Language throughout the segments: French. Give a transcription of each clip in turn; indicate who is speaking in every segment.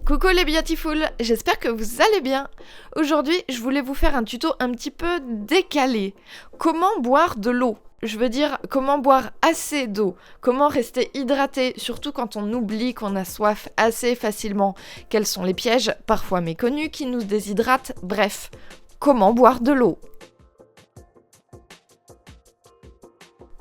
Speaker 1: Coucou les Beautiful, j'espère que vous allez bien. Aujourd'hui, je voulais vous faire un tuto un petit peu décalé. Comment boire de l'eau ? Je veux dire, comment boire assez d'eau ? Comment rester hydraté, surtout quand on oublie qu'on a soif assez facilement ? Quels sont les pièges, parfois méconnus, qui nous déshydratent ? Bref, comment boire de l'eau ?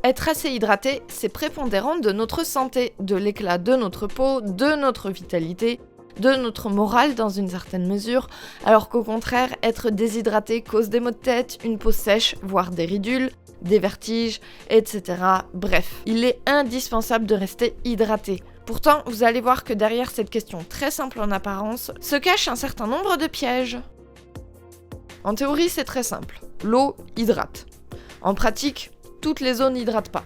Speaker 1: Être assez hydraté, c'est prépondérant de notre santé, de l'éclat de notre peau, de notre vitalité, de notre morale dans une certaine mesure, alors qu'au contraire, être déshydraté cause des maux de tête, une peau sèche, voire des ridules, des vertiges, etc. Bref, il est indispensable de rester hydraté. Pourtant, vous allez voir que derrière cette question très simple en apparence, se cache un certain nombre de pièges. En théorie, c'est très simple. L'eau hydrate. En pratique, toutes les eaux n'hydratent pas.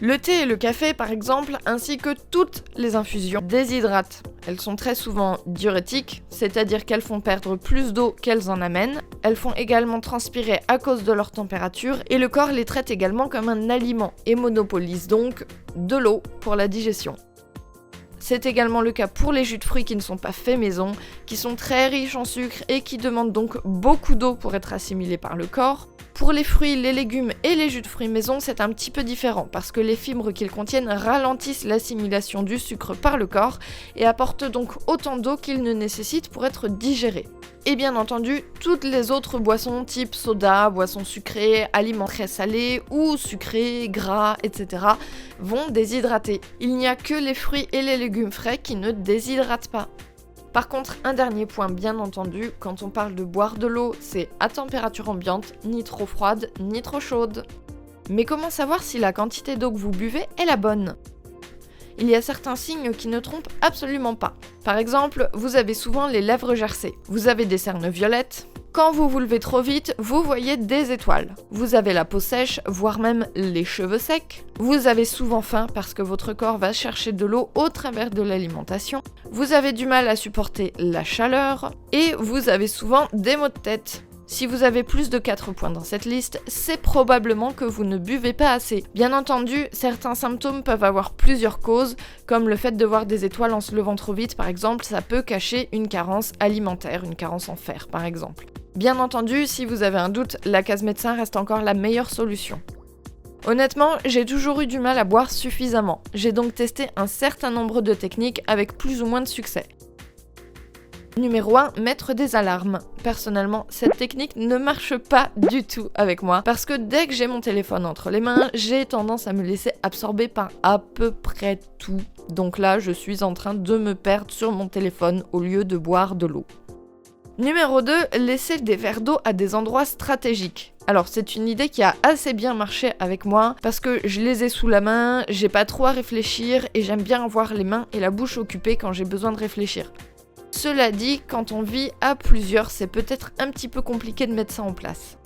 Speaker 1: Le thé et le café, par exemple, ainsi que toutes les infusions, déshydratent. Elles sont très souvent diurétiques, c'est-à-dire qu'elles font perdre plus d'eau qu'elles en amènent. Elles font également transpirer à cause de leur température, et le corps les traite également comme un aliment, et monopolise donc de l'eau pour la digestion. C'est également le cas pour les jus de fruits qui ne sont pas faits maison, qui sont très riches en sucre et qui demandent donc beaucoup d'eau pour être assimilés par le corps. Pour les fruits, les légumes et les jus de fruits maison, c'est un petit peu différent parce que les fibres qu'ils contiennent ralentissent l'assimilation du sucre par le corps et apportent donc autant d'eau qu'ils ne nécessitent pour être digérés. Et bien entendu, toutes les autres boissons type soda, boissons sucrées, aliments très salés ou sucrés, gras, etc. vont déshydrater. Il n'y a que les fruits et les légumes frais qui ne déshydratent pas. Par contre, un dernier point bien entendu, quand on parle de boire de l'eau, c'est à température ambiante, ni trop froide, ni trop chaude. Mais comment savoir si la quantité d'eau que vous buvez est la bonne ? Il y a certains signes qui ne trompent absolument pas. Par exemple, vous avez souvent les lèvres gercées, vous avez des cernes violettes. Quand vous vous levez trop vite, vous voyez des étoiles. Vous avez la peau sèche, voire même les cheveux secs. Vous avez souvent faim parce que votre corps va chercher de l'eau au travers de l'alimentation. Vous avez du mal à supporter la chaleur. Et vous avez souvent des maux de tête. Si vous avez plus de 4 points dans cette liste, c'est probablement que vous ne buvez pas assez. Bien entendu, certains symptômes peuvent avoir plusieurs causes, comme le fait de voir des étoiles en se levant trop vite par exemple, ça peut cacher une carence alimentaire, une carence en fer par exemple. Bien entendu, si vous avez un doute, la case médecin reste encore la meilleure solution. Honnêtement, j'ai toujours eu du mal à boire suffisamment. J'ai donc testé un certain nombre de techniques avec plus ou moins de succès. Numéro 1, mettre des alarmes. Personnellement, cette technique ne marche pas du tout avec moi parce que dès que j'ai mon téléphone entre les mains, j'ai tendance à me laisser absorber par à peu près tout. Donc là, je suis en train de me perdre sur mon téléphone au lieu de boire de l'eau. Numéro 2, laisser des verres d'eau à des endroits stratégiques. Alors c'est une idée qui a assez bien marché avec moi parce que je les ai sous la main, j'ai pas trop à réfléchir et j'aime bien avoir les mains et la bouche occupées quand j'ai besoin de réfléchir. Cela dit, quand on vit à plusieurs, c'est peut-être un petit peu compliqué de mettre ça en place.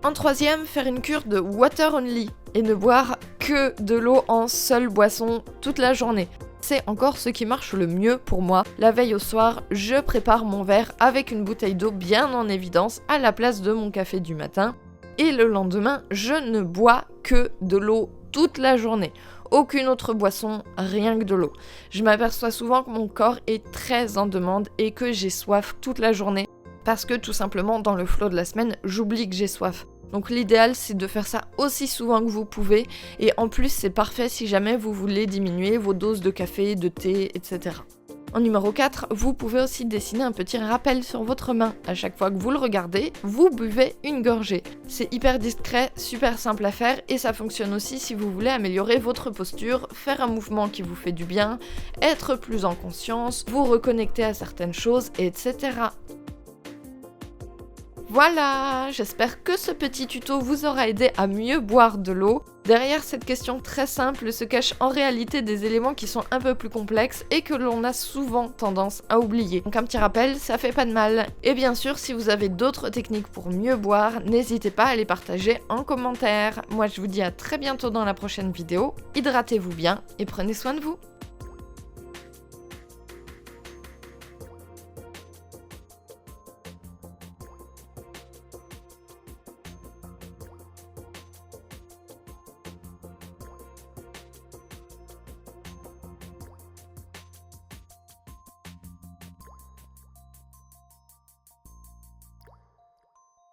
Speaker 1: En troisième, faire une cure de water only et ne boire que de l'eau en seule boisson toute la journée. C'est encore ce qui marche le mieux pour moi. La veille au soir, je prépare mon verre avec une bouteille d'eau bien en évidence à la place de mon café du matin. Et le lendemain, je ne bois que de l'eau toute la journée. Aucune autre boisson, rien que de l'eau. Je m'aperçois souvent que mon corps est très en demande et que j'ai soif toute la journée parce que tout simplement dans le flow de la semaine, j'oublie que j'ai soif. Donc l'idéal c'est de faire ça aussi souvent que vous pouvez et en plus c'est parfait si jamais vous voulez diminuer vos doses de café, de thé, etc. En numéro 4, vous pouvez aussi dessiner un petit rappel sur votre main. À chaque fois que vous le regardez, vous buvez une gorgée. C'est hyper discret, super simple à faire et ça fonctionne aussi si vous voulez améliorer votre posture, faire un mouvement qui vous fait du bien, être plus en conscience, vous reconnecter à certaines choses, etc. Voilà, j'espère que ce petit tuto vous aura aidé à mieux boire de l'eau. Derrière cette question très simple se cachent en réalité des éléments qui sont un peu plus complexes et que l'on a souvent tendance à oublier. Donc un petit rappel, ça fait pas de mal. Et bien sûr, si vous avez d'autres techniques pour mieux boire, n'hésitez pas à les partager en commentaire. Moi je vous dis à très bientôt dans la prochaine vidéo. Hydratez-vous bien et prenez soin de vous.